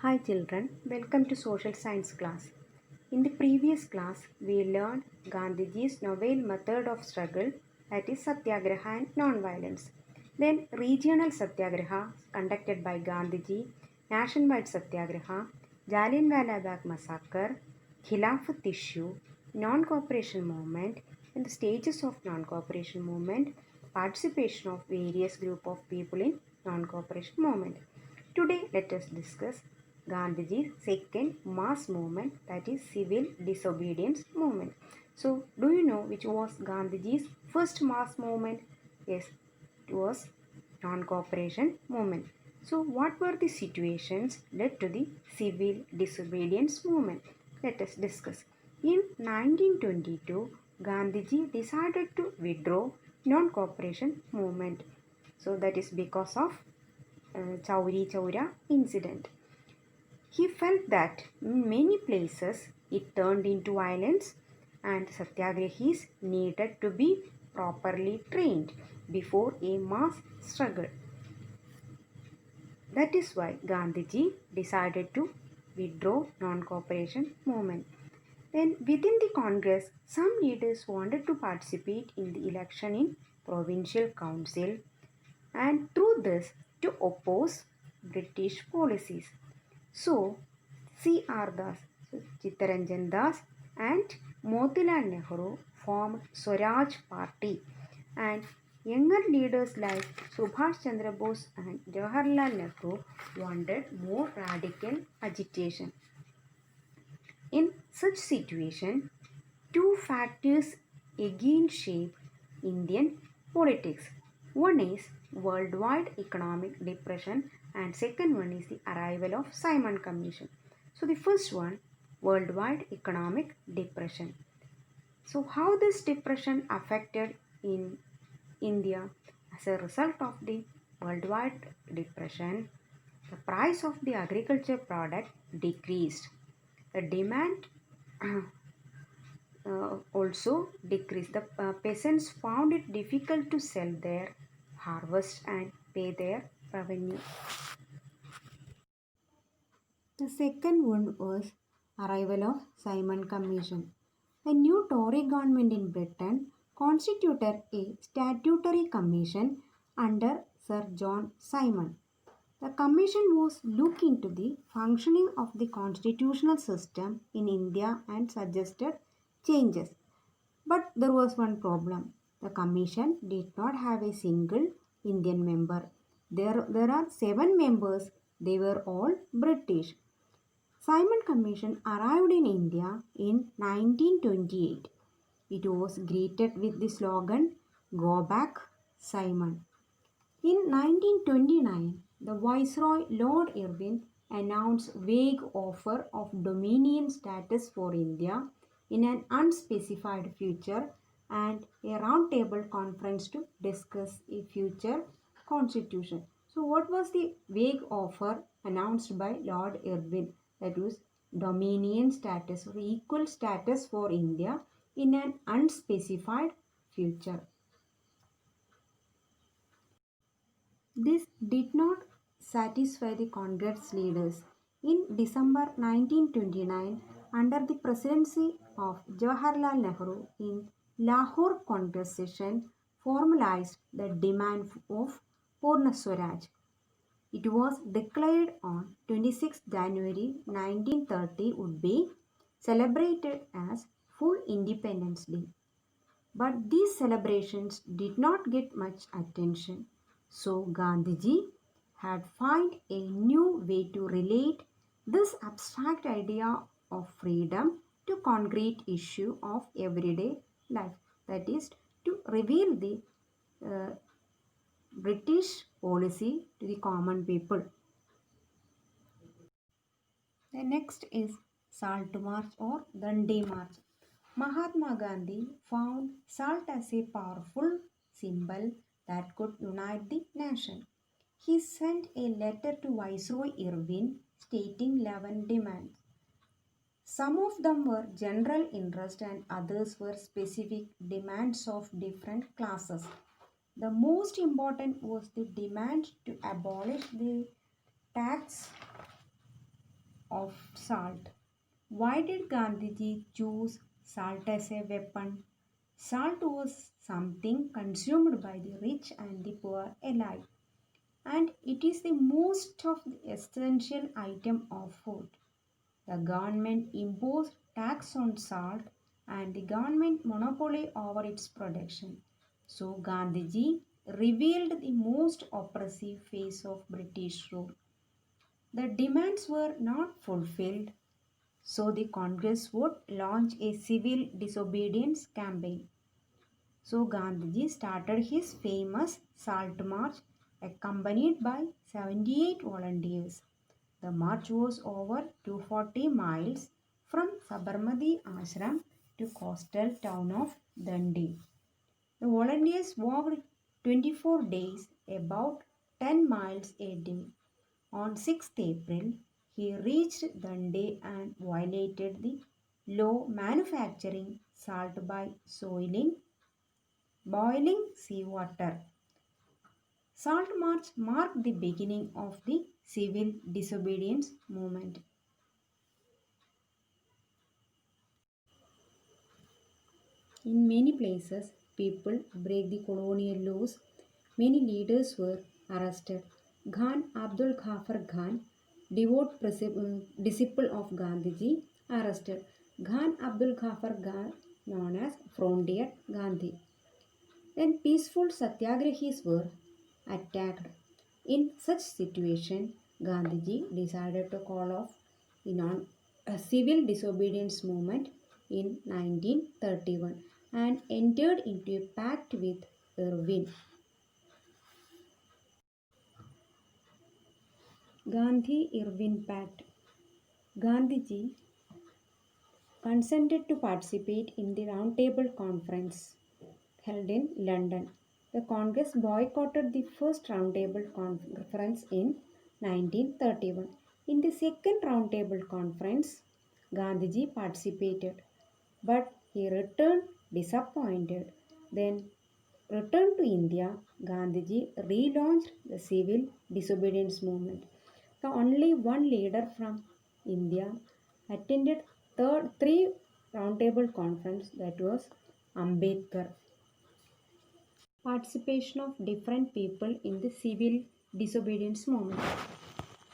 Hi children, welcome to social science class. In the previous class, we learned Gandhiji's novel method of struggle, that is Satyagraha and non-violence. Then regional Satyagraha conducted by Gandhiji, nationwide Satyagraha, Jallianwala Bagh massacre, Khilafat issue, non-cooperation movement, and the stages of non-cooperation movement, participation of various group of people in non-cooperation movement. Today, let us discuss Gandhiji's second mass movement, that is civil disobedience movement. So, do you know which was Gandhiji's first mass movement? Yes, it was non-cooperation movement. So, what were the situations led to the civil disobedience movement? Let us discuss. In 1922, Gandhiji decided to withdraw non-cooperation movement. So, that is because of Chauri Chaura incident. He felt that in many places it turned into violence and satyagrahis needed to be properly trained before a mass struggle. That is why Gandhiji decided to withdraw non-cooperation movement. Then within the Congress, some leaders wanted to participate in the election in provincial council and through this to oppose British policies. So, C.R. Das, Chittaranjan Das and Motilal Nehru formed Swaraj Party and younger leaders like Subhash Chandra Bose and Jawaharlal Nehru wanted more radical agitation. In such situation, two factors again shape Indian politics. One is worldwide economic depression and second one is the arrival of Simon Commission. So the first one, worldwide economic depression. So how this depression affected in India? As a result of the worldwide depression, the price of the agriculture product decreased. The demand also decreased. The peasants found it difficult to sell their harvest and pay their revenue. The second one was arrival of Simon Commission. A new Tory government in Britain constituted a statutory commission under Sir John Simon. The commission was look into the functioning of the constitutional system in India and suggested changes. But there was one problem. The commission did not have a single Indian member. There are seven members. They were all British. Simon Commission arrived in India in 1928. It was greeted with the slogan, Go back, Simon. In 1929, the Viceroy Lord Irwin announced vague offer of dominion status for India in an unspecified future and a roundtable conference to discuss a future constitution. So what was the vague offer announced by Lord Irwin? That was dominion status or equal status for India in an unspecified future. This did not satisfy the Congress leaders. In December 1929, under the presidency of Jawaharlal Nehru in Lahore Congress session, formalized the demand of Purna Swaraj. It was declared on 26 January 1930 would be celebrated as full Independence Day. But these celebrations did not get much attention. So Gandhiji had found a new way to relate this abstract idea of freedom to concrete issue of everyday life. That is to reveal the uh, British policy to the common people. The next is Salt March or Dandi March. Mahatma Gandhi found salt as a powerful symbol that could unite the nation. He sent a letter to Viceroy Irwin stating 11 demands. Some of them were general interest and others were specific demands of different classes. The most important was the demand to abolish the tax of salt. Why did Gandhiji choose salt as a weapon? Salt was something consumed by the rich and the poor alike, and it is the most of the essential item of food. The government imposed tax on salt and the government monopoly over its production. So Gandhiji revealed the most oppressive phase of British rule. The demands were not fulfilled, so the Congress would launch a civil disobedience campaign. So Gandhiji started his famous Salt March accompanied by 78 volunteers. The march was over 240 miles from Sabarmati Ashram to coastal town of Dundee. The volunteers walked 24 days, about 10 miles a day. On 6th April, he reached Dundee and violated the law manufacturing salt by boiling seawater. Salt March marked the beginning of the civil disobedience movement. In many places, people break the colonial laws. Many leaders were arrested. Khan Abdul Ghaffar Khan, disciple of Gandhiji, arrested. Khan Abdul Ghaffar Khan, known as Frontier Gandhi. Then peaceful satyagrahis were attacked. In such situation, Gandhiji decided to call off the a civil disobedience movement in 1931 and entered into a pact with Irvine. Gandhi-Irvine Pact. Gandhiji consented to participate in the Round Table Conference held in London. The Congress boycotted the first Round Table Conference in 1931. In the second Round Table Conference, Gandhiji participated, but he returned disappointed. Then returned to India, Gandhiji relaunched the civil disobedience movement. The only one leader from India attended three roundtable conference, that was Ambedkar. Participation of different people in the civil disobedience movement.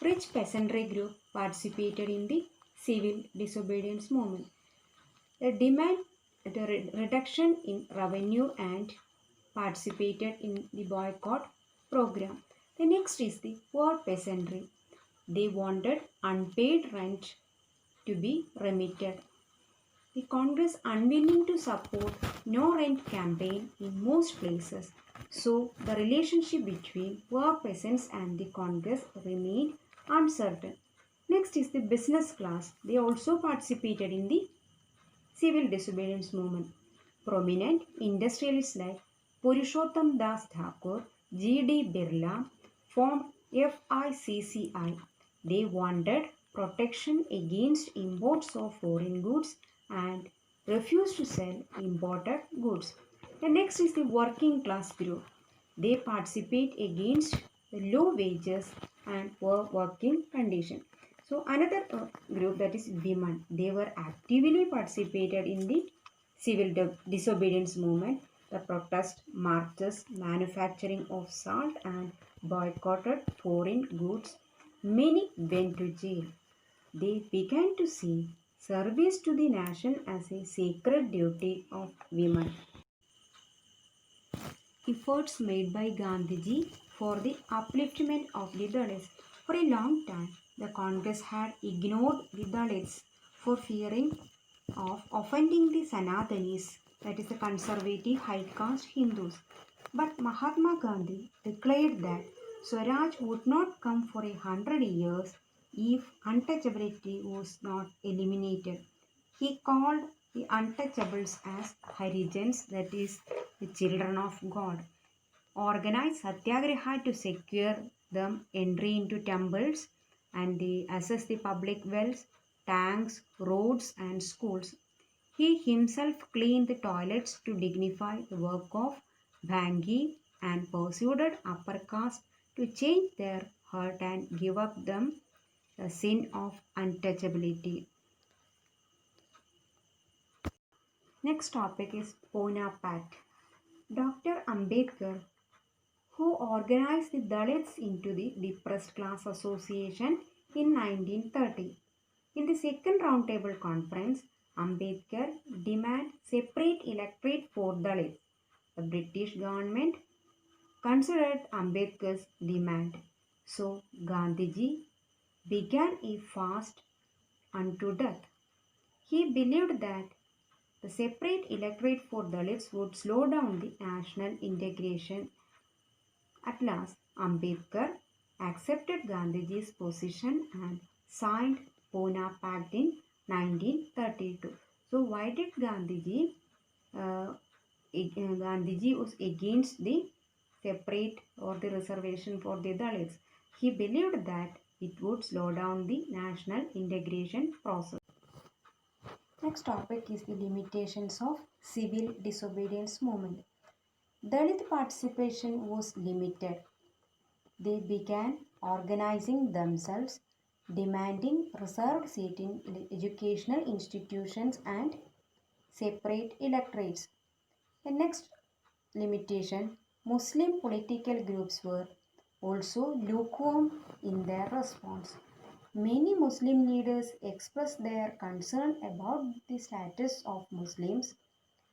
Rich peasantry group participated in the civil disobedience movement. They demand the reduction in revenue and participated in the boycott program. The next is the poor peasantry. They wanted unpaid rent to be remitted. The Congress unwilling to support no rent campaign in most places, so the relationship between poor peasants and the Congress remained uncertain. Next is the business class. They also participated in the civil disobedience movement. Prominent industrialists like Purushottam Das Thakur, G.D. Birla formed FICCI. They wanted protection against imports of foreign goods and refused to sell imported goods. The next is the working class group. They participate against the low wages and poor working conditions. So another group, that is women, they were actively participated in the civil disobedience movement. The protest marches, manufacturing of salt and boycotted foreign goods. Many went to jail. They began to see service to the nation as a sacred duty of women. Efforts made by Gandhiji for the upliftment of the Dalits. For a long time, the Congress had ignored the Dalits for fearing of offending the Sanatanis, that is the conservative high caste Hindus. But Mahatma Gandhi declared that Swaraj would not come for 100 years if untouchability was not eliminated. He called the untouchables as Harijans, that is the children of God. Organized satyagraha to secure them entry into temples, and they assess the public wells, tanks, roads and schools. He himself cleaned the toilets to dignify the work of Bhangi and persuaded upper caste to change their heart and give up them the sin of untouchability. Next topic is Pune Pact. Dr. Ambedkar, who organized the Dalits into the Depressed Class Association in 1930. In the second roundtable conference, Ambedkar demanded separate electorate for Dalits. The British government considered Ambedkar's demand. So Gandhiji began a fast unto death. He believed that the separate electorate for Dalits would slow down the national integration. At last, Ambedkar accepted Gandhiji's position and signed Pune Pact in 1932. So why did Gandhiji was against the separate or the reservation for the Dalits? He believed that it would slow down the national integration process. Next topic is the limitations of civil disobedience movement. Dalit participation was limited. They began organizing themselves, demanding reserved seat in educational institutions and separate electorates. The next limitation, Muslim political groups were also lukewarm in their response. Many Muslim leaders expressed their concern about the status of Muslims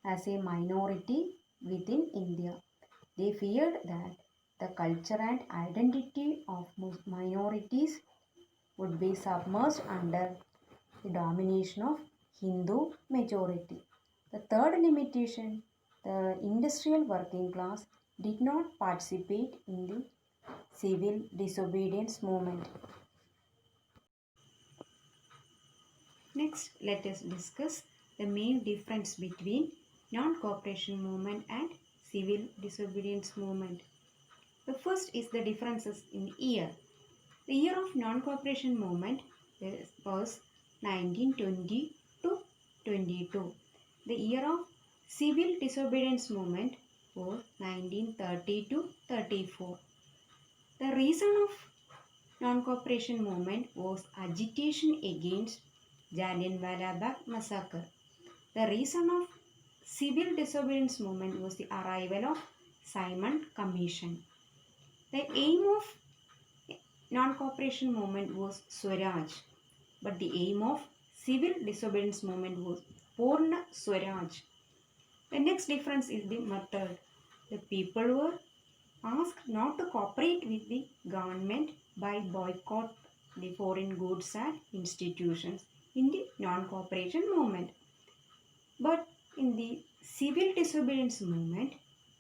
as a minority within India. They feared that the culture and identity of minorities would be submerged under the domination of Hindu majority. The third limitation, the industrial working class did not participate in the civil disobedience movement. Next, let us discuss the main difference between non-cooperation movement and civil disobedience movement. The first is the differences in year. The year of non-cooperation movement was 1920 to 22. The year of civil disobedience movement was 1930 to 34. The reason of non-cooperation movement was agitation against Jallianwala Bagh massacre. The reason of civil disobedience movement was the arrival of Simon Commission. The aim of non-cooperation movement was Swaraj, but the aim of civil disobedience movement was Purna Swaraj. The next difference is the method. The people were asked not to cooperate with the government by boycott the foreign goods and institutions in the non-cooperation movement. But in the civil disobedience movement,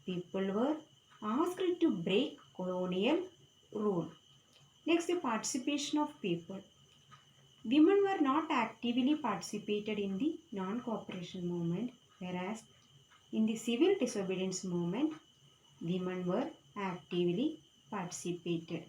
people were asked to break colonial rule. Next, the participation of people. Women were not actively participated in the non-cooperation movement, whereas in the civil disobedience movement, women were actively participated.